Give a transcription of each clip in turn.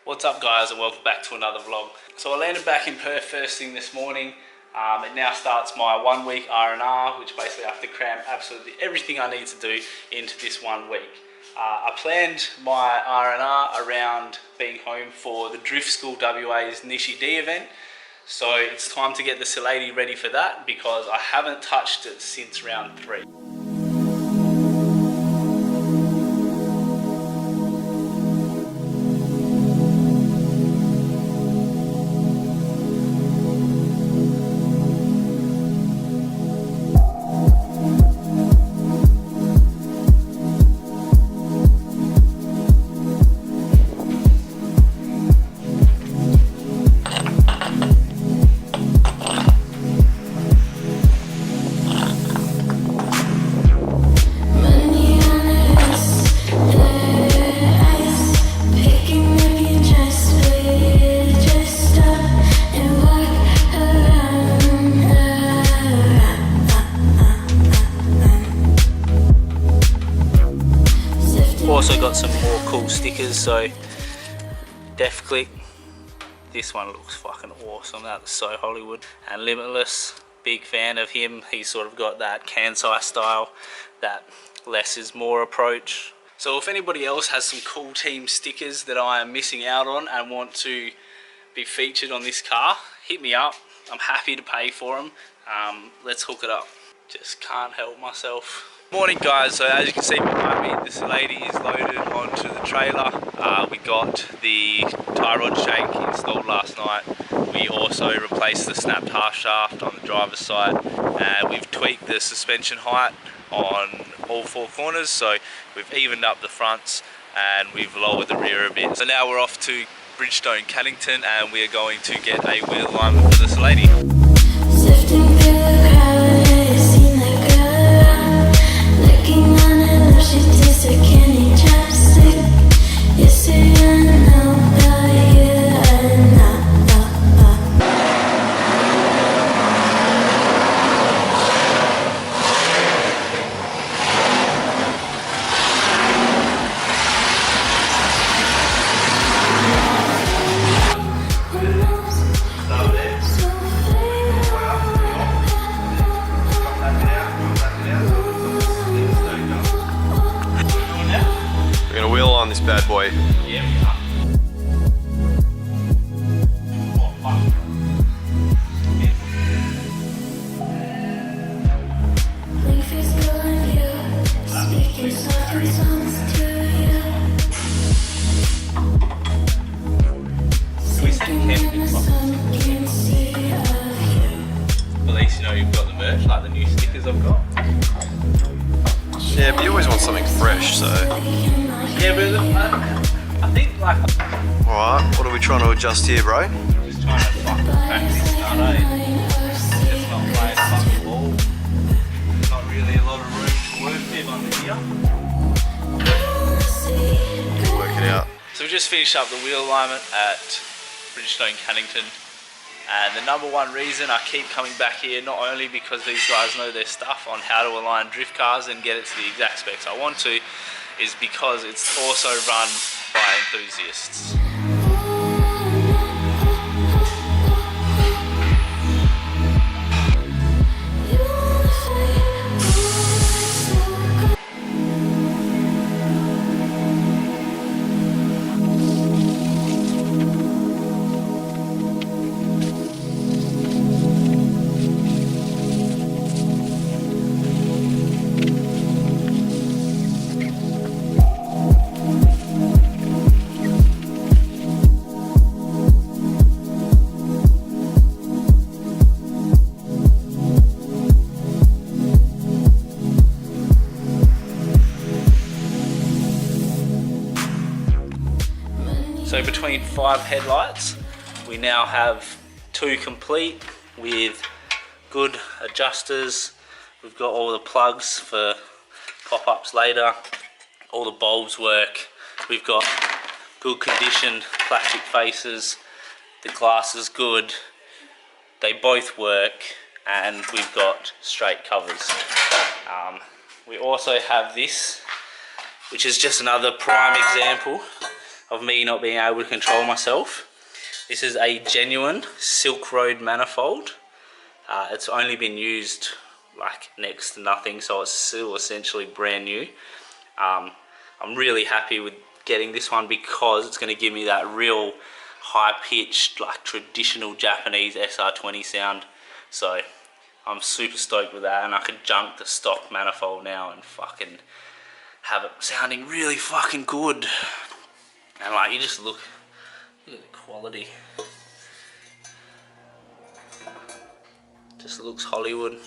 What's up guys, and welcome back to another vlog. So I landed back in Perth first thing this morning. It now starts my 1 week R&R, which basically I have to cram absolutely everything I need to do into this 1 week. I planned my R&R around being home for the Drift School WA's Nishi D event. So it's time to get the Silady ready for that because I haven't touched it since round 3. Also got some more cool stickers, so Def Click, this one looks fucking awesome, that's so Hollywood. And Limitless, big fan of him, he's sort of got that Kansai style, that less is more approach. So if anybody else has some cool team stickers that I am missing out on and want to be featured on this car, hit me up, I'm happy to pay for them. Let's hook it up. Just can't help myself. Morning guys, so as you can see behind me, the Silady is loaded onto the trailer. We got the tie rod shank installed last night. We also replaced the snapped half shaft on the driver's side, and we've tweaked the suspension height on all 4 corners, so we've evened up the fronts and we've lowered the rear a bit. So now we're off to Bridgestone Cannington and we are going to get a wheel alignment for the Silady. On this bad boy. Yeah, we are. At least you know you've got the merch, like the new stickers I've got. Yeah, but you always want something fresh, so. Yeah, but I think like. Alright, what are we trying to adjust here, bro? Just trying to fucking crack this nut, eh? It's not playing fucking ball. There's not really a lot of room to work with under here. We'll work it out. So we just finished up the wheel alignment at Bridgestone Cannington. And the #1 reason I keep coming back here, not only because these guys know their stuff on how to align drift cars and get it to the exact specs I want to, is because it's also run by enthusiasts. So between 5 headlights, we now have 2 complete with good adjusters. We've got all the plugs for pop-ups later. All the bulbs work. We've got good condition plastic faces. The glass is good. They both work, and we've got straight covers. We also have this, which is just another prime example of me not being able to control myself. This is a genuine Silk Road manifold. It's only been used like next to nothing, so it's still essentially brand new. I'm really happy with getting this one because it's going to give me that real high-pitched, like traditional Japanese SR20 sound. So I'm super stoked with that, and I could junk the stock manifold now and fucking have it sounding really fucking good. And like, you just look at the quality. Just looks Hollywood.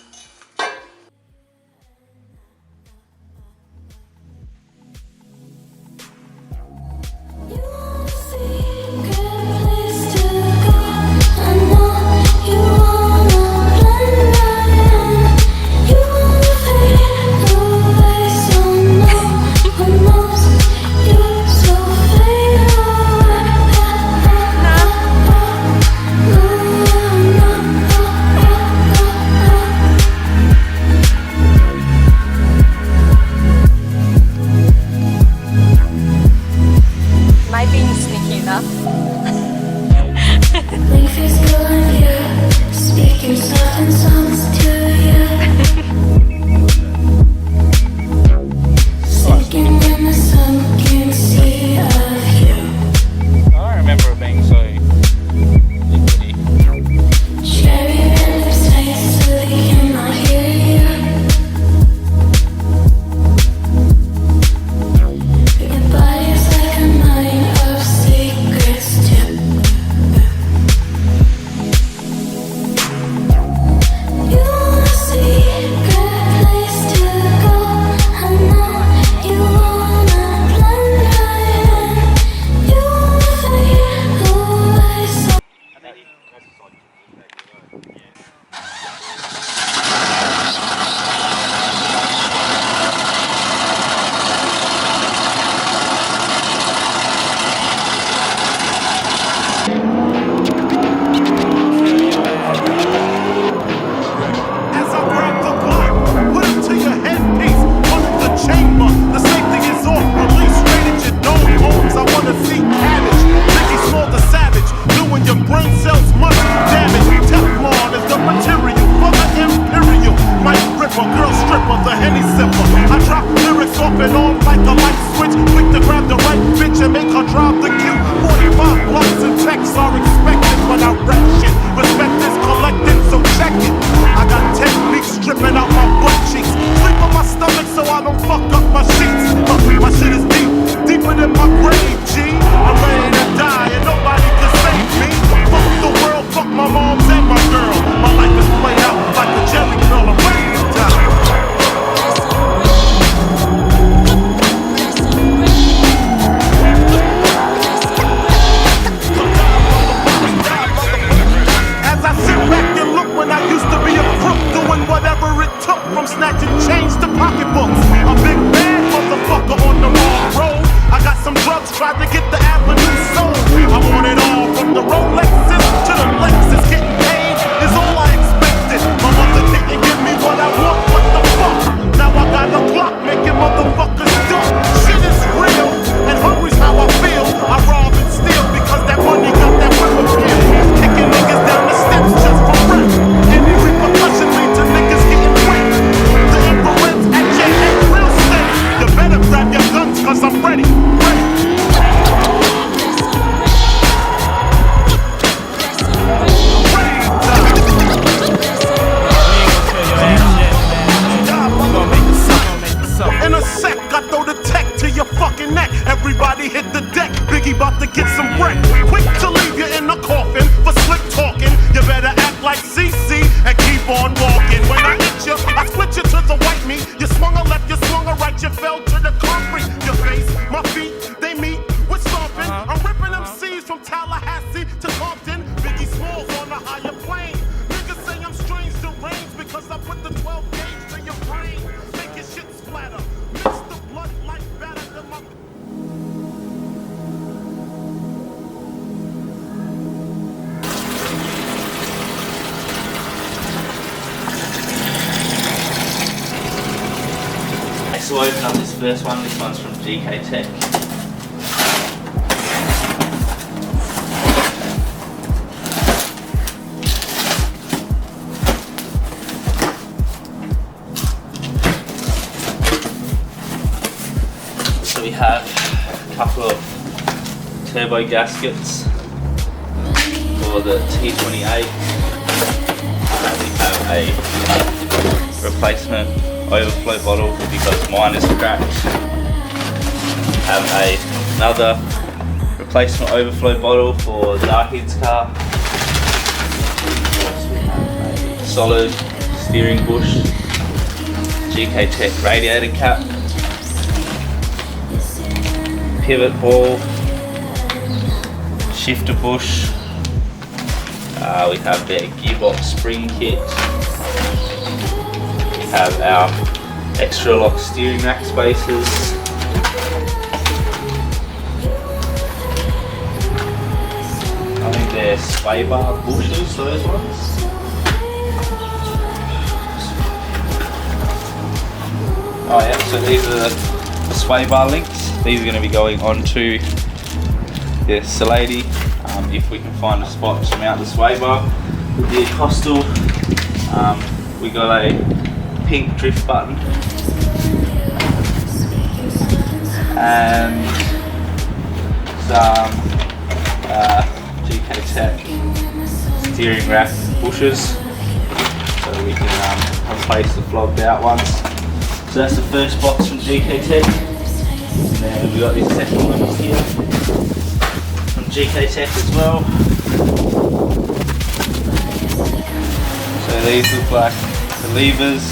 So we'll open up this first one. This one's from GK Tech. couple of turbo gaskets for the T28. We have a replacement overflow bottle because mine is cracked. We have another replacement overflow bottle for Zahid's car. We have a solid steering bush, GK Tech radiator cap, pivot ball, shifter bush. We have their gearbox spring kit. We have our extra lock steering rack spacers. I think they're sway bar bushes, those ones. Oh yeah, so these are the sway bar links. These are going to be going onto the Salady. If we can find a spot to mount the sway bar. With the Acostal, we got a pink drift button and some GK Tech steering rack bushes, so we can replace the flogged out ones. So that's the first box from GK Tech, and then we got this second one here from GK Tech as well. So these look like the levers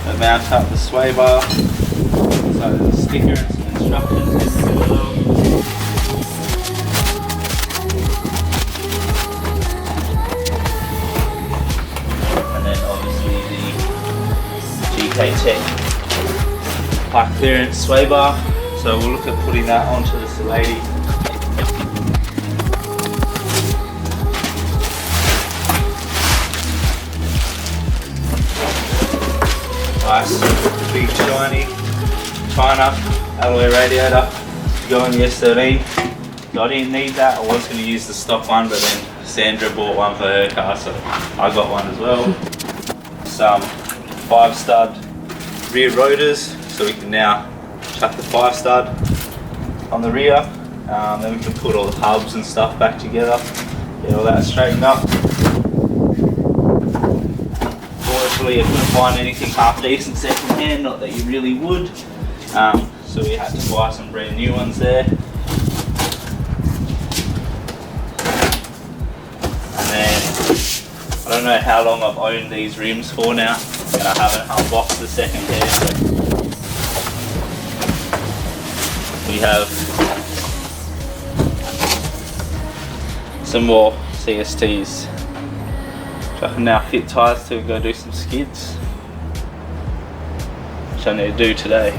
that mount up the sway bar. So there's a sticker and some instructions in there as well. And then obviously the GK Tech high clearance sway bar. So we'll look at putting that onto the Salady. Nice, big shiny China alloy radiator to go in the S13. So I didn't need that, I was going to use the stock one, but then Sandra bought one for her car, so I got one as well. Some 5-stud rear rotors, so we can now chuck the 5-stud on the rear. Then we can put all the hubs and stuff back together, get all that straightened up. Unfortunately, I couldn't find anything half decent second hand, not that you really would. So we had to buy some brand new ones there. And then, I don't know how long I've owned these rims for now, and I haven't unboxed the second pair. We have some more CSTs. I can now fit tyres to go do some skids, which I need to do today.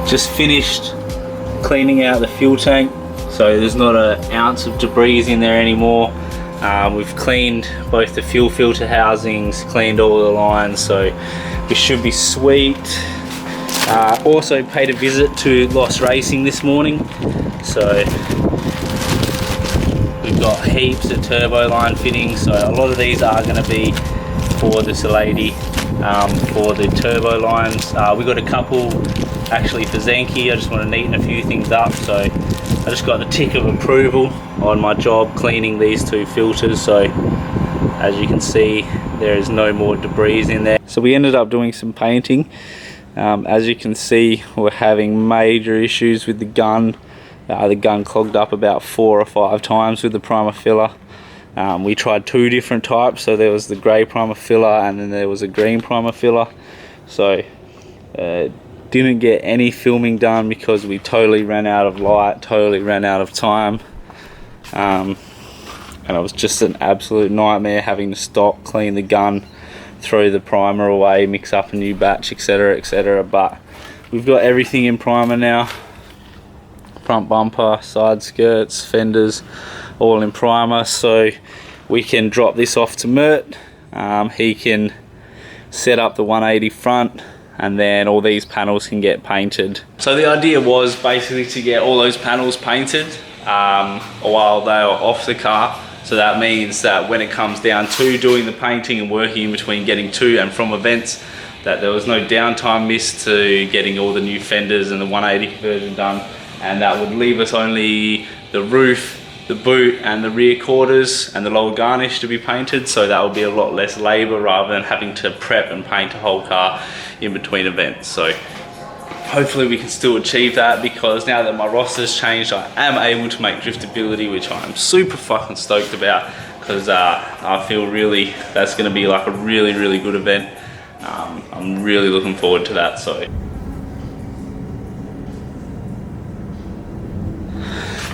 Just finished cleaning out the fuel tank, so there's not an ounce of debris in there anymore. We've cleaned both the fuel filter housings, cleaned all the lines, so we should be sweet. Also paid a visit to Lost Racing this morning, so we've got heaps of turbo line fittings, so a lot of these are going to be for the Salady, for the turbo lines. We got a couple actually for Zenki. I just want to neaten a few things up, so I just got the tick of approval on my job cleaning these two filters, so as you can see there is no more debris in there. So we ended up doing some painting. As you can see, we're having major issues with the gun. The gun clogged up about 4 or 5 times with the primer filler. We tried 2 different types, so there was the grey primer filler and then there was a green primer filler. So didn't get any filming done because we totally ran out of light, totally ran out of time, and it was just an absolute nightmare having to stop, clean the gun, throw the primer away, mix up a new batch, etc, etc. But we've got everything in primer now. Front bumper, side skirts, fenders, all in primer, so we can drop this off to Mert. He can set up the 180 front, and then all these panels can get painted. So the idea was basically to get all those panels painted while they are off the car. So that means that when it comes down to doing the painting and working in between getting to and from events, that there was no downtime missed to getting all the new fenders and the 180 conversion done. And that would leave us only the roof, the boot and the rear quarters and the lower garnish to be painted, so that will be a lot less labour rather than having to prep and paint a whole car in between events. So hopefully we can still achieve that, because now that my roster's changed, I am able to make driftability, which I'm super fucking stoked about, because I feel really that's going to be like a really good event. I'm really looking forward to that.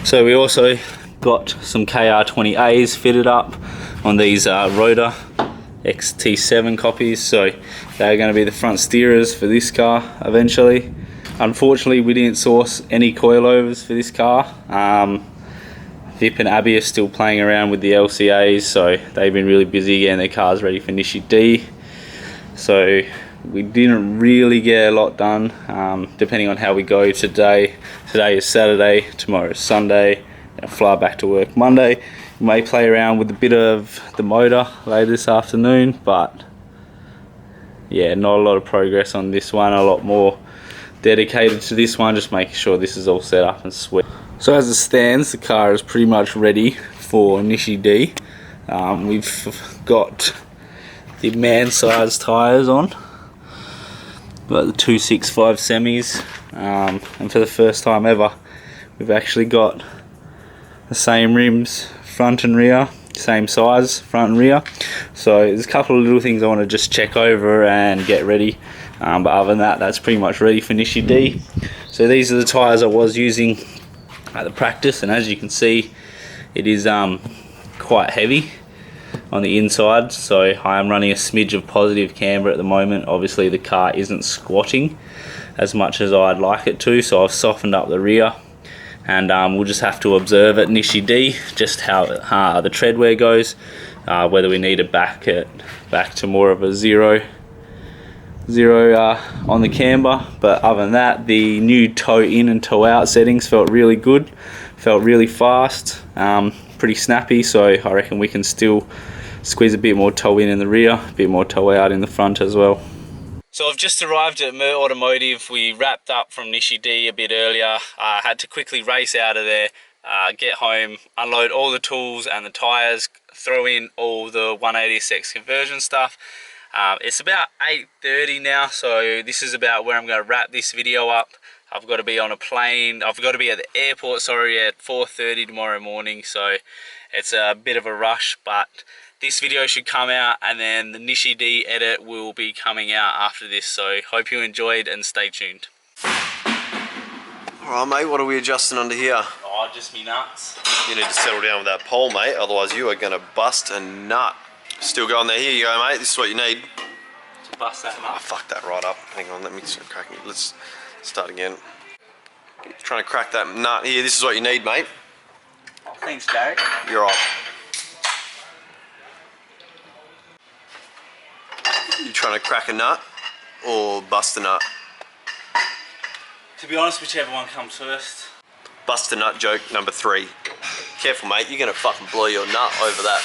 So we also got some KR20As fitted up on these Rotor XT7 copies, so they're going to be the front steerers for this car eventually. Unfortunately, we didn't source any coilovers for this car. Vip and Abby are still playing around with the LCAs, so they've been really busy getting their cars ready for Nishi D. So we didn't really get a lot done, depending on how we go today. Today is Saturday, tomorrow is Sunday. I'll fly back to work Monday. We may play around with a bit of the motor later this afternoon, but yeah, not a lot of progress on this one. A lot more dedicated to this one, just making sure this is all set up and sweet. So as it stands, the car is pretty much ready for Nishi D. We've got the man-sized tyres on. Got the 265 semis, and for the first time ever, we've actually got the same rims front and rear, same size front and rear. So there's a couple of little things I want to just check over and get ready, but other than that, that's pretty much ready for Nishi D. So these are the tyres I was using at the practice, and as you can see, it is quite heavy on the inside, so I am running a smidge of positive camber at the moment. Obviously the car isn't squatting as much as I'd like it to, so I've softened up the rear, and we'll just have to observe at Nishi D just how the treadwear goes, whether we need to back to more of a zero on the camber. But other than that, the new toe in and toe out settings felt really good, felt really fast, pretty snappy, so I reckon we can still squeeze a bit more toe in the rear, a bit more toe out in the front as well. So I've just arrived at Mert Automotive. We wrapped up from Nishi D a bit earlier. I had to quickly race out of there, get home, unload all the tools and the tyres, throw in all the 180SX conversion stuff. It's about 8:30 now, so this is about where I'm going to wrap this video up. I've got to be on a plane, I've got to be at the airport, sorry, at 4:30 tomorrow morning, so it's a bit of a rush, but this video should come out, and then the Nishi D edit will be coming out after this, so hope you enjoyed and stay tuned. Alright mate, what are we adjusting under here? Oh, just me nuts. You need to settle down with that pole mate, otherwise you are going to bust a nut. Still going there, here you go mate, this is what you need. To bust that nut? I fucked that right up, hang on, let me start cracking it. Let's start again. Trying to crack that nut here, this is what you need mate. Oh, thanks Derek. You're right. You trying to crack a nut or bust a nut? To be honest, whichever one comes first. Bust a nut joke number 3. Careful mate, you're going to fucking blow your nut over that